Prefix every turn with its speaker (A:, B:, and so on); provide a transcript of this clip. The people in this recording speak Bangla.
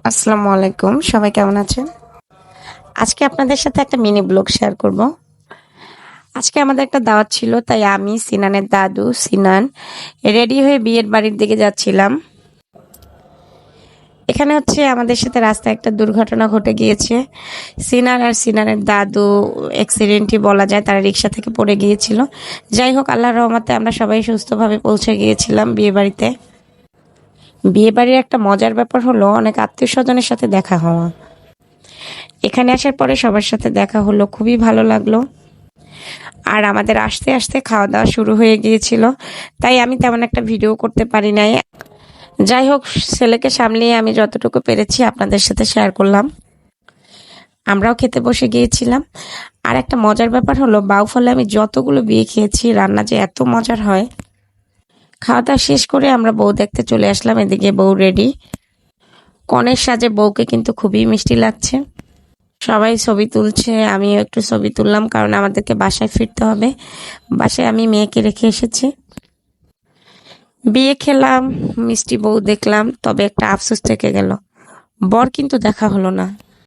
A: আসসালামু আলাইকুম, সবাই কেমন আছেন? আজকে আপনাদের সাথে একটা মিনি ব্লগ শেয়ার করব। আজকে আমাদের একটা দাওয়াত ছিল, তাই আমি সিনানের দাদু সিনান রেডি হয়ে বিয়ের বাড়ির দিকে যাচ্ছিলাম। এখানে হচ্ছে আমাদের সাথে রাস্তায় একটা দুর্ঘটনা ঘটে গিয়েছে। সিনান আর সিনানের দাদু অ্যাক্সিডেন্টই বলা যায়, তারা রিক্সা থেকে পড়ে গিয়েছিল। যাই হোক, আল্লাহর রহমতে আমরা সবাই সুস্থভাবে পৌঁছে গিয়েছিলাম বিয়ে বাড়িতে। বিয়ে বাড়ির একটা মজার ব্যাপার হলো অনেক আত্মীয় স্বজনের সাথে দেখা হওয়া। এখানে আসার পরে সবার সাথে দেখা হলো, খুবই ভালো লাগলো। আর আমাদের আস্তে আস্তে খাওয়া দাওয়া শুরু হয়ে গিয়েছিল, তাই আমি তেমন একটা ভিডিও করতে পারি নাই। যাই হোক, ছেলেকে সামলিয়ে আমি যতটুকু পেরেছি আপনাদের সাথে শেয়ার করলাম। আমরাও খেতে বসে গিয়েছিলাম। আর একটা মজার ব্যাপার হলো, বাউফলে আমি যতগুলো বিয়ে খেয়েছি, রান্না যে এত মজার হয়। খাওয়া দাওয়া শেষ করে আমরা বউ দেখতে চলে আসলাম। এদিকে বউ রেডি, কনের সাজে বউকে কিন্তু খুবই মিষ্টি লাগছে। সবাই ছবি তুলছে, আমিও একটু ছবি তুললাম, কারণ আমাদেরকে বাসায় ফিরতে হবে। বাসায় আমি মেয়েকে রেখে এসেছি। বিয়ে খেলাম, মিষ্টি বউ দেখলাম, তবে একটা আফসোস থেকে গেল, বর কিন্তু দেখা হলো না।